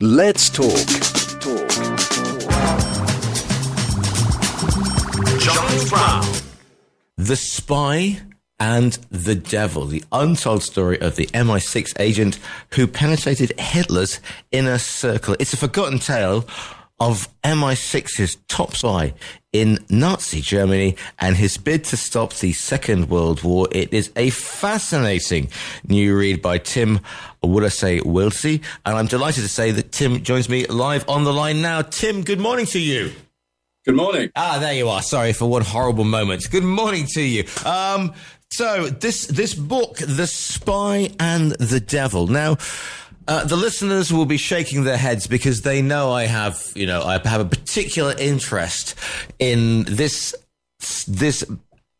Let's talk. Charles Brown. The Spy and the Devil, the untold story of the MI6 agent who penetrated Hitler's inner circle. It's a forgotten tale of MI6's top spy in Nazi Germany and his bid to stop the Second World War. It is a fascinating new read by Tim Wilsey, and I'm delighted to say that Tim joins me live on the line now. Tim, good morning to you. Good morning. There you are. Sorry for one horrible moment. Good morning to you. So this book, The Spy and the Devil. Now, the listeners will be shaking their heads because they know I have a particular interest in this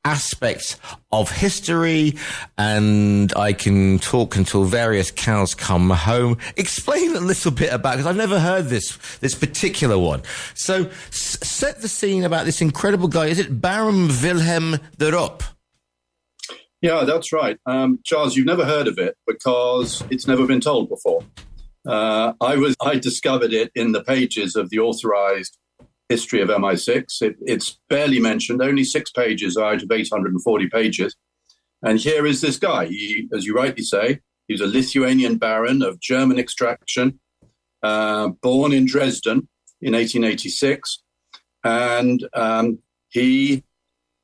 aspect of history, and I can talk until various cows come home. Explain a little bit about, because I've never heard this particular one. So set the scene about this incredible guy. Is it Baron Wilhelm de Ropp? Yeah, that's right. Charles, you've never heard of it because it's never been told before. I discovered it in the pages of the authorized history of MI6. It's barely mentioned, only 6 pages out of 840 pages. And here is this guy. He, as you rightly say, he was a Lithuanian baron of German extraction, born in Dresden in 1886. And he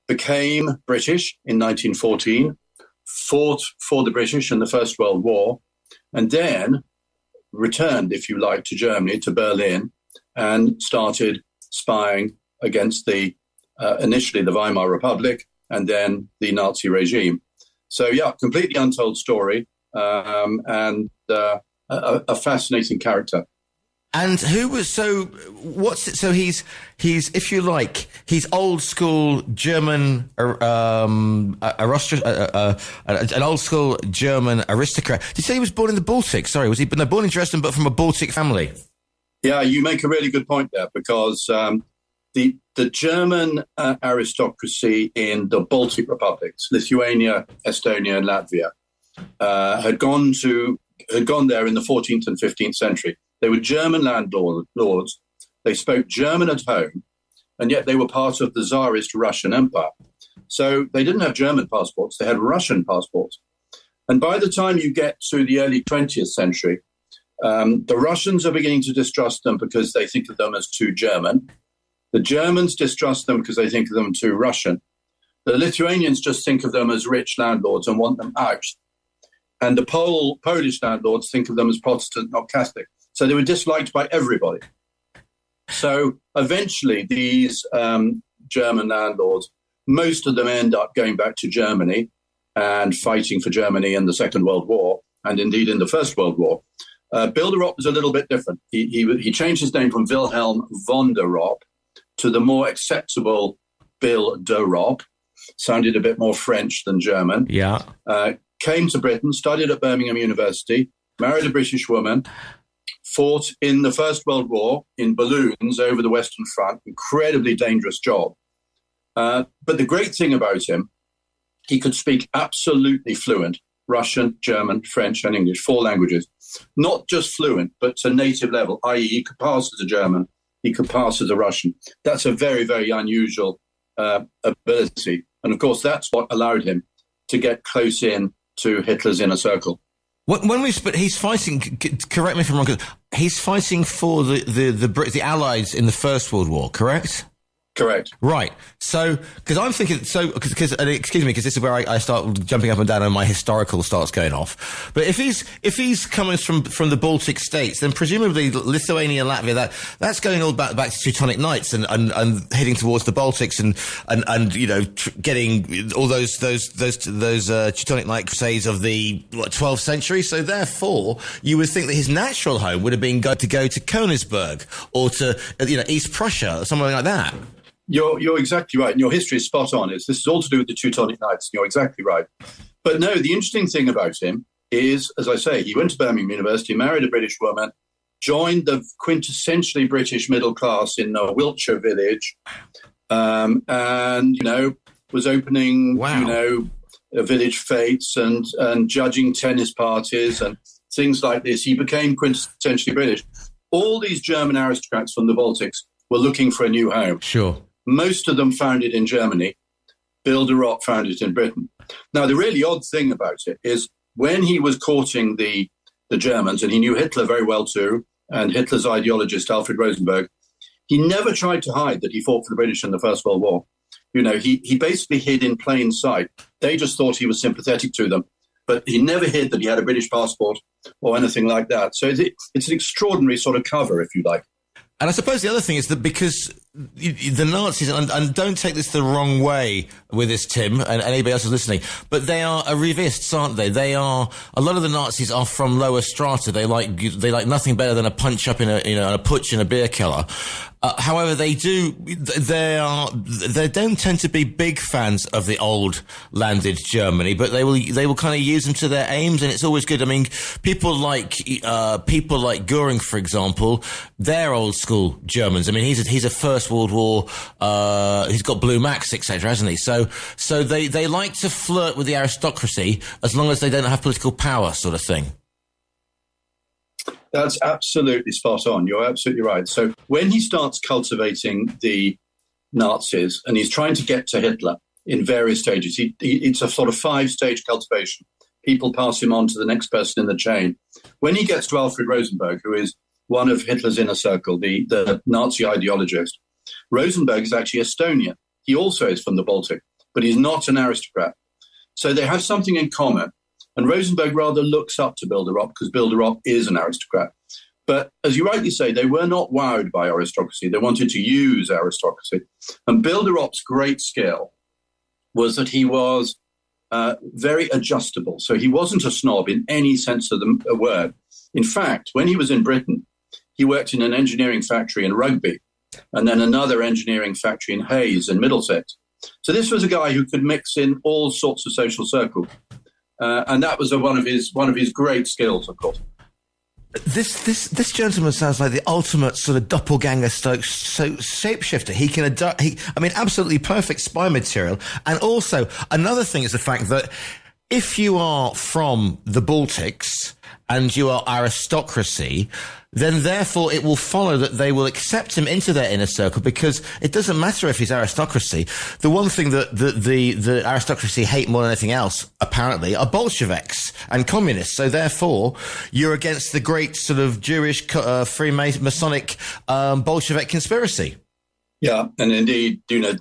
became British in 1914, fought for the British in the First World War, and then returned, if you like, to Germany, to Berlin, and started spying against initially the Weimar Republic and then the Nazi regime. So, yeah, completely untold story, and a fascinating character. And who was so he's if you like, he's old school German an old school German aristocrat. Did you say he was born in the Baltic? Sorry, was he born in Dresden but from a Baltic family? Yeah, you make a really good point there, because the German aristocracy in the Baltic republics, Lithuania, Estonia, and Latvia, had gone there in the 14th and 15th century. They were German landlords. They spoke German at home, and yet they were part of the Tsarist Russian Empire. So they didn't have German passports, they had Russian passports. And by the time you get to the early 20th century, the Russians are beginning to distrust them because they think of them as too German. The Germans distrust them because they think of them too Russian. The Lithuanians just think of them as rich landlords and want them out. And the Polish landlords think of them as Protestant, not Catholic. So they were disliked by everybody. So eventually these German landlords, most of them end up going back to Germany and fighting for Germany in the Second World War, and indeed in the First World War. Bill de Ropp was a little bit different. He changed his name from Wilhelm von der Ropp to the more acceptable Bill de Ropp. Sounded a bit more French than German. Yeah. Came to Britain, studied at Birmingham University, married a British woman, fought in the First World War in balloons over the Western Front. Incredibly dangerous job. But the great thing about him, he could speak absolutely fluent Russian, German, French, and English, 4 languages. Not just fluent, but to native level, i.e. he could pass as a German, he could pass as a Russian. That's a very, very unusual ability. And of course, that's what allowed him to get close in to Hitler's inner circle. But he's fighting, correct me if I'm wrong, he's fighting for the Allies in the First World War, correct? Correct. Right. So, because I'm thinking, because this is where I start jumping up and down and my historical starts going off. But if he's coming from the Baltic states, then presumably Lithuania and Latvia, that's going all back to Teutonic Knights and heading towards the Baltics and getting all those Teutonic Knight crusades of the 12th century. So therefore, you would think that his natural home would have been to go to Königsberg or to East Prussia or something like that. You're exactly right. And your history is spot on. This is all to do with the Teutonic Knights. You're exactly right. But no, the interesting thing about him is, as I say, he went to Birmingham University, married a British woman, joined the quintessentially British middle class in a Wiltshire village, and, was opening, village fetes and judging tennis parties and things like this. He became quintessentially British. all these German aristocrats from the Baltics were looking for a new home. Sure. Most of them found it in Germany. Bill de Ropp found it in Britain. Now, the really odd thing about it is when he was courting the Germans, and he knew Hitler very well too, and Hitler's ideologist, Alfred Rosenberg, he never tried to hide that he fought for the British in the First World War. You know, he basically hid in plain sight. They just thought he was sympathetic to them, but he never hid that he had a British passport or anything like that. So it's an extraordinary sort of cover, if you like. And I suppose the other thing is that because the Nazis, and don't take this the wrong way with this, Tim, and anybody else who's listening, but they are arrivists, aren't they? A lot of the Nazis are from lower strata. They like nothing better than a punch up in a putsch in a beer cellar. However, they don't tend to be big fans of the old landed Germany, but they will kind of use them to their aims, and it's always good. I mean, people like Goering, for example, they're old school Germans. I mean, he's a First World War, he's got blue max, etc., hasn't he? So they like to flirt with the aristocracy as long as they don't have political power, sort of thing. That's absolutely spot on. You're absolutely right. So when he starts cultivating the Nazis and he's trying to get to Hitler in various stages, it's a sort of 5-stage cultivation. People pass him on to the next person in the chain. When he gets to Alfred Rosenberg, who is one of Hitler's inner circle, the Nazi ideologist, Rosenberg is actually Estonian. He also is from the Baltic, but he's not an aristocrat. So they have something in common. And Rosenberg rather looks up to Bill de Ropp because Bill de Ropp is an aristocrat. But as you rightly say, they were not wowed by aristocracy. They wanted to use aristocracy. And Bill de Ropp's great skill was that he was very adjustable. So he wasn't a snob in any sense of the word. In fact, when he was in Britain, he worked in an engineering factory in Rugby and then another engineering factory in Hayes in Middlesex. So this was a guy who could mix in all sorts of social circles. And that was one of his great skills, of course. This gentleman sounds like the ultimate sort of doppelganger shapeshifter. He can adapt. Absolutely perfect spy material. And also another thing is the fact that if you are from the Baltics and you are aristocracy, then therefore it will follow that they will accept him into their inner circle because it doesn't matter if he's aristocracy. The one thing that the aristocracy hate more than anything else, apparently, are Bolsheviks and communists. So therefore, you're against the great sort of Jewish Freemasonic Bolshevik conspiracy. Yeah, and indeed,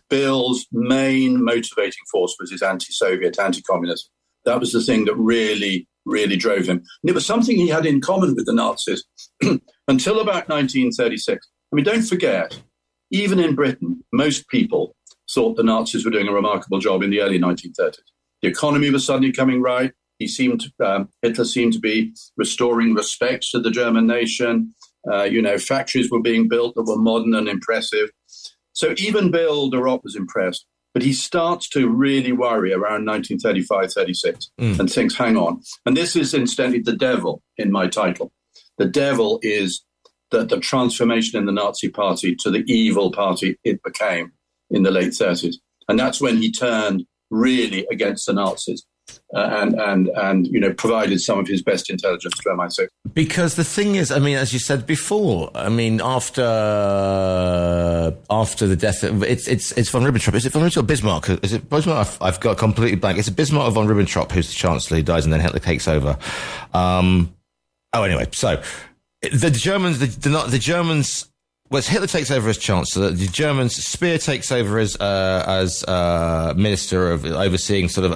Bill's main motivating force was his anti-Soviet, anti-communism. That was the thing that really drove him. And it was something he had in common with the Nazis until about 1936. I mean, don't forget, even in Britain, most people thought the Nazis were doing a remarkable job in the early 1930s. The economy was suddenly coming right. Hitler seemed to be restoring respect to the German nation. Factories were being built that were modern and impressive. So even Bill de Ropp was impressed. But he starts to really worry around 1935, 36 and thinks, hang on. And this is incidentally the devil in my title. The devil is the transformation in the Nazi party to the evil party it became in the late 30s. And that's when he turned really against the Nazis. And provided some of his best intelligence to MI6. Because the thing is, I mean, as you said before, I mean, after the death, it's von Ribbentrop. Is it von Ribbentrop or Bismarck? Is it Bismarck? I've got completely blank. It's Bismarck or von Ribbentrop who's the chancellor who dies and then Hitler takes over. Anyway, so the Germans. Well, Hitler takes over as chancellor. The Germans, Speer takes over as minister of overseeing sort of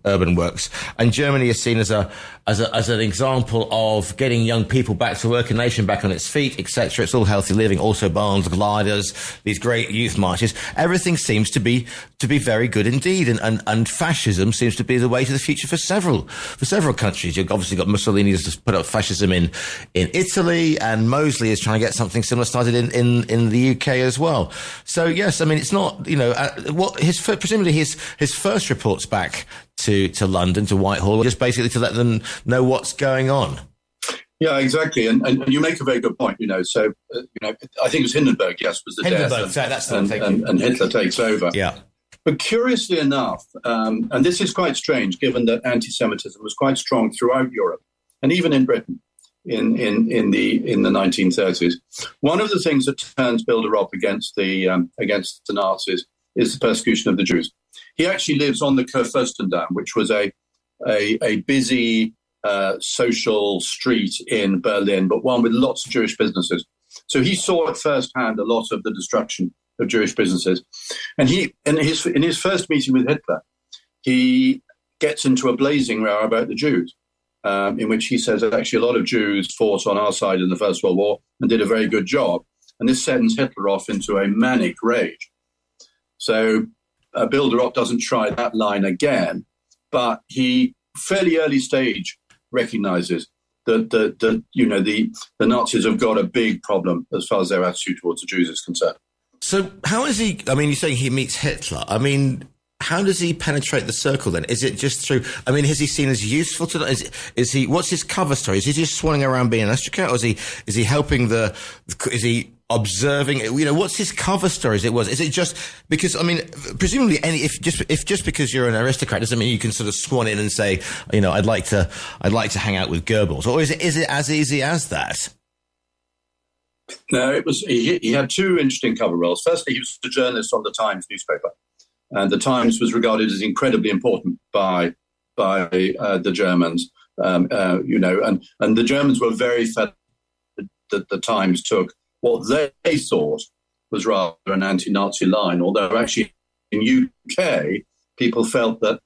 urban works, and Germany is seen as an example of getting young people back to work, a nation back on its feet, etc. It's all healthy living, autobahns, gliders, these great youth marches. Everything seems to be very good indeed, and fascism seems to be the way to the future for several countries. You've obviously got Mussolini has just put up fascism in Italy, and Mosley is trying to get something similar started in the UK as well. So yes, I mean, it's not, presumably his first reports back to London, to Whitehall, were just basically to let them know what's going on. Yeah, exactly. And you make a very good point, So, I think it was Hindenburg, yes, was the death. That's the thing. And Hitler takes over. Yeah. But curiously enough, and this is quite strange, given that anti-Semitism was quite strong throughout Europe and even in Britain, in the 1930s. One of the things that turns Bilderop against the Nazis is the persecution of the Jews. He actually lives on the Kurfürstendamm, which was a busy social street in Berlin, but one with lots of Jewish businesses. So he saw at firsthand a lot of the destruction of Jewish businesses. And in his first meeting with Hitler, he gets into a blazing row about the Jews, in which he says that actually a lot of Jews fought on our side in the First World War and did a very good job. And this sends Hitler off into a manic rage. So Bilderop doesn't try that line again, but he fairly early stage recognizes that the Nazis have got a big problem as far as their attitude towards the Jews is concerned. So how is he? I mean, you're saying he meets Hitler. I mean, how does he penetrate the circle then? Is it just through? I mean, is he seen as useful to? Is he? What's his cover story? Is he just swanning around being an aristocrat, or is he helping the? Is he observing? You know, what's his cover story? Is it just because? I mean, presumably, if just because you're an aristocrat doesn't mean you can sort of swan in and say, you know, I'd like to hang out with Goebbels, or is it as easy as that? No, it was. He had two interesting cover roles. Firstly, he was a journalist on the Times newspaper. And the Times was regarded as incredibly important by the Germans, and the Germans were very fed that the Times took what they thought was rather an anti-Nazi line, although actually in UK, people felt that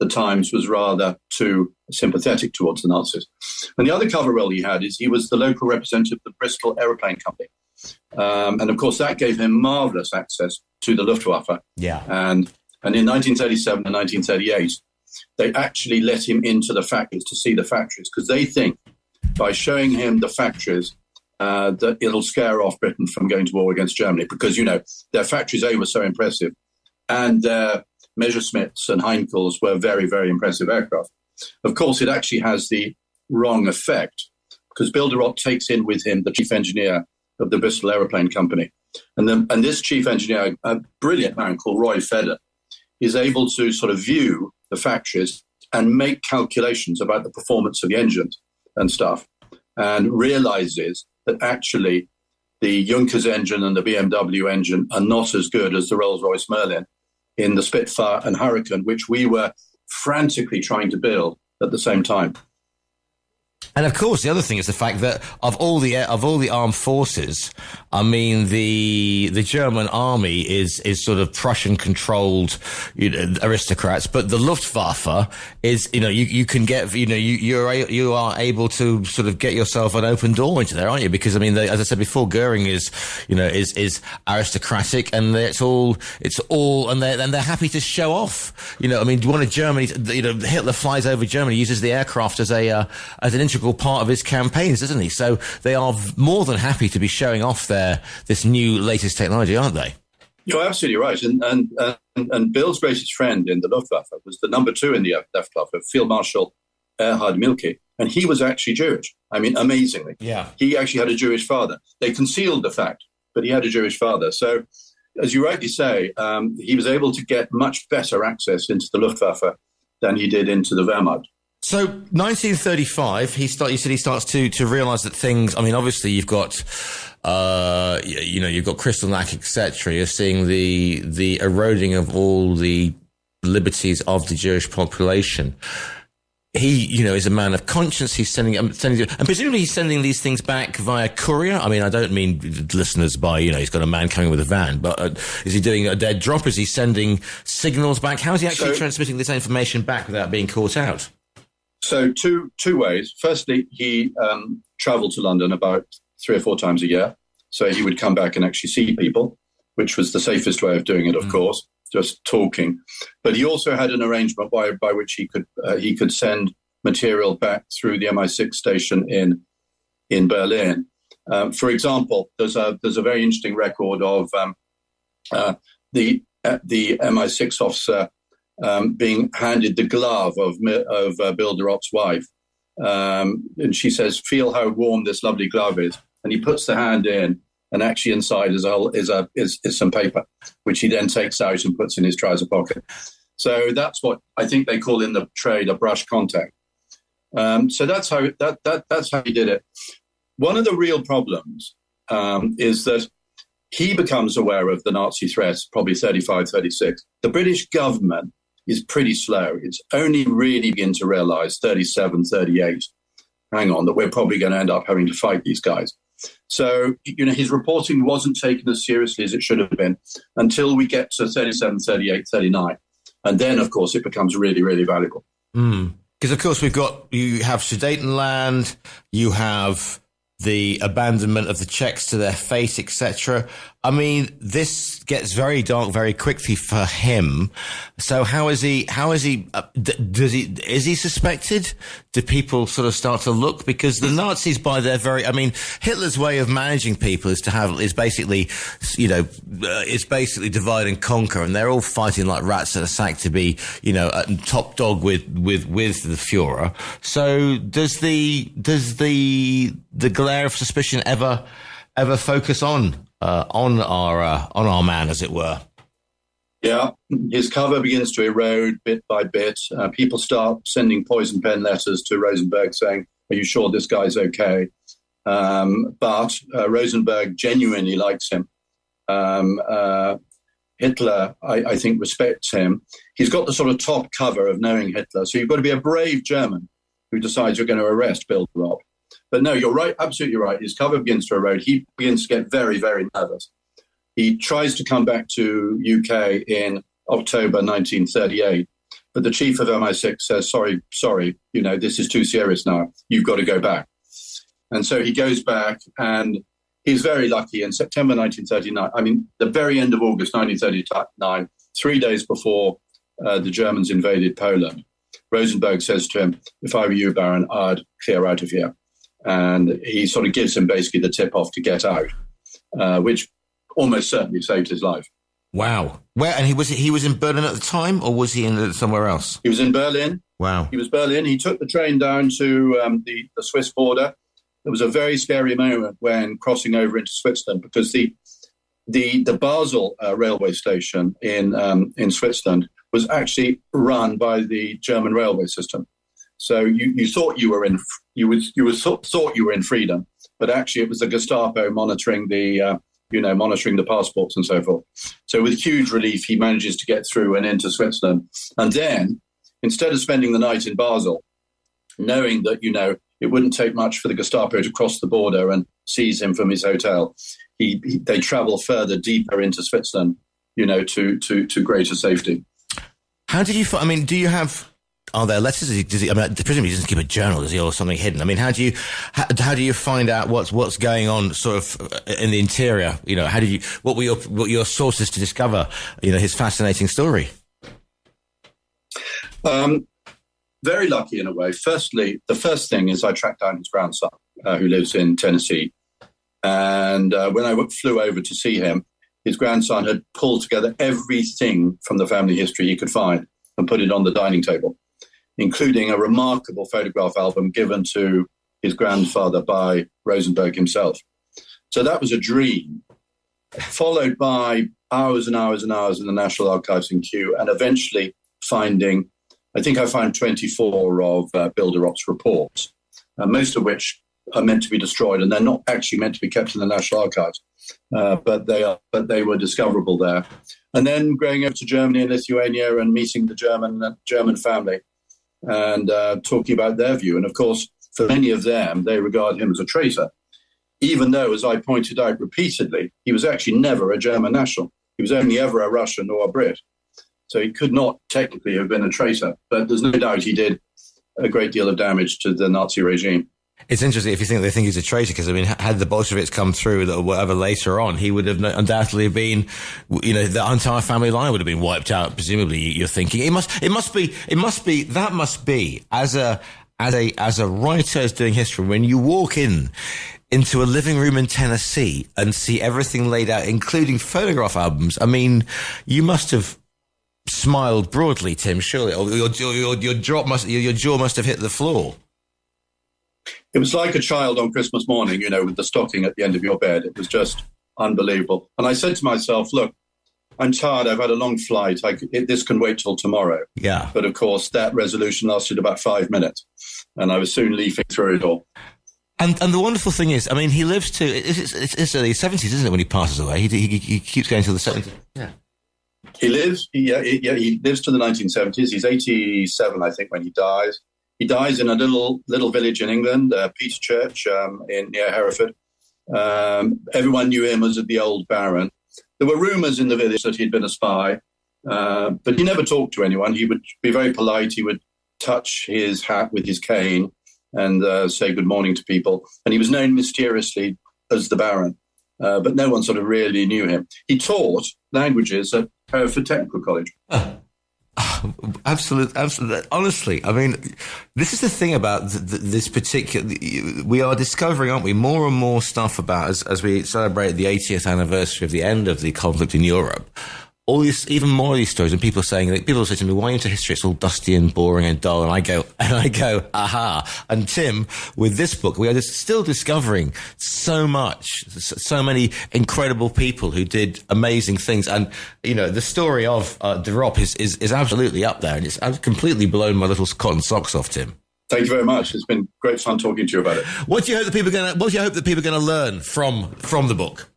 the Times was rather too sympathetic towards the Nazis. And the other cover role he had is he was the local representative of the Bristol Aeroplane Company. And of course, that gave him marvelous access to the Luftwaffe. Yeah. And in 1937 and 1938, they actually let him into the factories to see the factories because they think by showing him the factories that it'll scare off Britain from going to war against Germany because, you know, their factories, A, were so impressive and their Messerschmitts and Heinkels were very, very impressive aircraft. Of course, it actually has the wrong effect because Bilderop takes in with him the chief engineer of the Bristol Aeroplane Company. And this chief engineer, a brilliant man called Roy Fedder, is able to sort of view the factories and make calculations about the performance of the engines and stuff, and realizes that actually the Junkers engine and the BMW engine are not as good as the Rolls-Royce Merlin in the Spitfire and Hurricane, which we were frantically trying to build at the same time. And of course, the other thing is the fact that of all the armed forces, I mean, the German army is sort of Prussian-controlled, aristocrats, but the Luftwaffe is, you can get, you are able to sort of get yourself an open door into there, aren't you? Because I mean, as I said before, Goering is aristocratic, and it's all, and they're happy to show off. I mean, one of Germany's, Hitler flies over Germany, uses the aircraft as an integral part of his campaigns, isn't he? So they are more than happy to be showing off this new latest technology, aren't they? You're absolutely right. And Bill's greatest friend in the Luftwaffe was the number 2 in the Luftwaffe, Field Marshal Erhard Mielke, and he was actually Jewish. I mean, amazingly. Yeah. He actually had a Jewish father. They concealed the fact, but he had a Jewish father. So, as you rightly say, he was able to get much better access into the Luftwaffe than he did into the Wehrmacht. So 1935, he starts to realise that things. I mean, obviously you've got, you've got Kristallnacht, etc. You're seeing the eroding of all the liberties of the Jewish population. He, is a man of conscience. He's sending, and presumably he's sending these things back via courier. I mean, I don't mean listeners by, he's got a man coming with a van, but is he doing a dead drop? Is he sending signals back? How is he actually transmitting this information back without being caught out? So two ways. Firstly, he traveled to London about 3 or 4 times a year. So he would come back and actually see people, which was the safest way of doing it, of course, just talking. But he also had an arrangement by which he could send material back through the MI6 station in Berlin. For example, there's a very interesting record of the MI6 officer being handed the glove of Bilderop's wife. And she says, "Feel how warm this lovely glove is." And he puts the hand in, and actually inside is some paper, which he then takes out and puts in his trouser pocket. So that's what I think they call in the trade a brush contact. So that's how he did it. One of the real problems is that he becomes aware of the Nazi threats probably 35, 36. The British government is pretty slow. It's only really begin to realize 37, 38, hang on, that we're probably going to end up having to fight these guys. So, his reporting wasn't taken as seriously as it should have been until we get to 37, 38, 39. And then, of course, it becomes really, really valuable. Because, of course, you have Sudetenland, you have the abandonment of the Czechs to their fate, etc. I mean, this gets very dark very quickly for him. So is he suspected? Do people sort of start to look? Because the Nazis, by their Hitler's way of managing people is basically divide and conquer, and they're all fighting like rats in a sack to be, top dog with the Führer. So does the glare of suspicion ever focus on our man, as it were? Yeah, his cover begins to erode bit by bit. People start sending poison pen letters to Rosenberg saying, "Are you sure this guy's okay?" But Rosenberg genuinely likes him. Hitler, I think, respects him. He's got the sort of top cover of knowing Hitler. So you've got to be a brave German who decides you're going to arrest Bilderop. But no, you're right, absolutely right. His cover begins to erode. He begins to get very, very nervous. He tries to come back to UK in October 1938, but the chief of MI6 says, sorry, this is too serious now. You've got to go back. And so he goes back, and he's very lucky. In September 1939, the very end of August 1939, 3 days before the Germans invaded Poland, Rosenberg says to him, "If I were you, Baron, I'd clear out of here." And he sort of gives him basically the tip off to get out, which almost certainly saved his life. Wow. Where? And he was in Berlin at the time, or was he in somewhere else? He was in Berlin. Wow. He was Berlin. He took the train down to the Swiss border. There was a very scary moment when crossing over into Switzerland, because the Basel railway station in Switzerland was actually run by the German railway system. So you thought you were in thought you were in freedom, but actually it was the Gestapo monitoring the passports and so forth. So with huge relief, he manages to get through and into Switzerland. And then, instead of spending the night in Basel, knowing that it wouldn't take much for the Gestapo to cross the border and seize him from his hotel, they travel further, deeper into Switzerland, to greater safety. How did you? Do you have? Are there letters? Presumably he doesn't keep a journal, does he, or something hidden? How do you find out what's going on, sort of in the interior? What were your sources to discover, his fascinating story? Very lucky in a way. Firstly, the first thing is I tracked down his grandson, who lives in Tennessee, and when I flew over to see him, his grandson had pulled together everything from the family history he could find and put it on the dining table, including a remarkable photograph album given to his grandfather by Rosenberg himself. So that was a dream, followed by hours and hours and hours in the National Archives in Kew, and eventually finding, I think I found 24 of Bilderop's reports, most of which are meant to be destroyed, and they're not actually meant to be kept in the National Archives, but they were discoverable there. And then going over to Germany and Lithuania and meeting the German family, and talking about their view. And of course, for many of them, they regard him as a traitor, even though, as I pointed out repeatedly, he was actually never a German national. He was only ever a Russian or a Brit. So he could not technically have been a traitor, but there's no doubt he did a great deal of damage to the Nazi regime. It's interesting if they think he's a traitor, because had the Bolsheviks come through or whatever later on, he would have undoubtedly been, the entire family line would have been wiped out. Presumably, you're thinking that must be as a writer who's doing history, when you walk into a living room in Tennessee and see everything laid out, including photograph albums. You must have smiled broadly, Tim, surely, or your jaw must have hit the floor. It was like a child on Christmas morning, with the stocking at the end of your bed. It was just unbelievable. And I said to myself, look, I'm tired. I've had a long flight. This can wait till tomorrow. Yeah. But of course, that resolution lasted about 5 minutes, and I was soon leafing through it all. And the wonderful thing is, I mean, he lives to it's early 70s, isn't it? When he passes away, he keeps going till the 70s. Yeah. He lives to the 1970s. He's 87, I think, when he dies. He dies in a little village in England, Peterchurch, near Hereford. Everyone knew him as the old Baron. There were rumours in the village that he'd been a spy, but he never talked to anyone. He would be very polite. He would touch his hat with his cane and say good morning to people. And he was known mysteriously as the Baron, but no one sort of really knew him. He taught languages at Hereford Technical College. Absolutely. Honestly, I mean, this is the thing about this particular. We are discovering, aren't we, more and more stuff about as we celebrate the 80th anniversary of the end of the conflict in Europe. All these, even more of these stories, and people saying, people say to me, "Why into history? It's all dusty and boring and dull." And I go, aha! And Tim, with this book, we are just still discovering so much, so many incredible people who did amazing things. And the story of De Ropp is absolutely up there, and I've completely blown my little cotton socks off, Tim. Thank you very much. It's been great fun talking to you about it. What do you hope that people are going to learn from the book?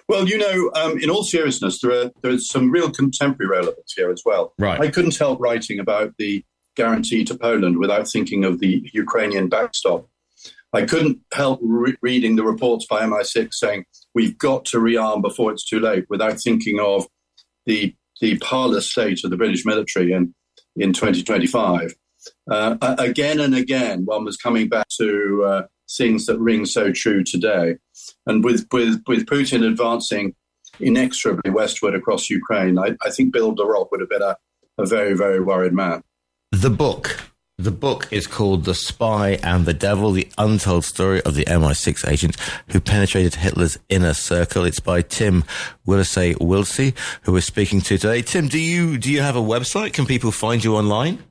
Well, in all seriousness, there is some real contemporary relevance here as well. Right. I couldn't help writing about the guarantee to Poland without thinking of the Ukrainian backstop. I couldn't help reading the reports by MI6 saying we've got to rearm before it's too late without thinking of the parlous state of the British military in 2025. Again and again, one was coming back to things that ring so true today. And with Putin advancing inexorably westward across Ukraine, I think Bill de Ropp would have been a very, very worried man. The book is called The Spy and the Devil, the untold story of the MI6 agent who penetrated Hitler's inner circle. It's by Tim Wilsey, who we're speaking to today. Tim, do you have a website? Can people find you online?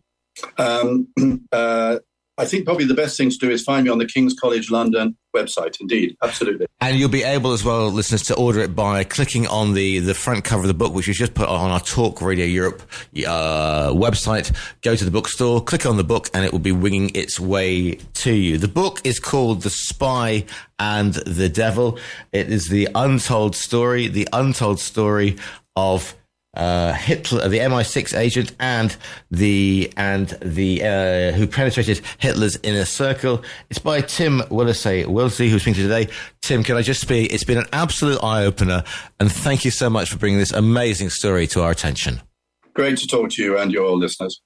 I think probably the best thing to do is find me on the King's College London website. Indeed, absolutely. And you'll be able as well, listeners, to order it by clicking on the front cover of the book, which is just put on our Talk Radio Europe website. Go to the bookstore, click on the book, and it will be winging its way to you. The book is called The Spy and the Devil. It is the untold story of Hitler, the MI6 agent, and the who penetrated Hitler's inner circle. It's by Tim Willasey, who's speaking today. Tim, can I just say it's been an absolute eye opener, and thank you so much for bringing this amazing story to our attention. Great to talk to you and your listeners.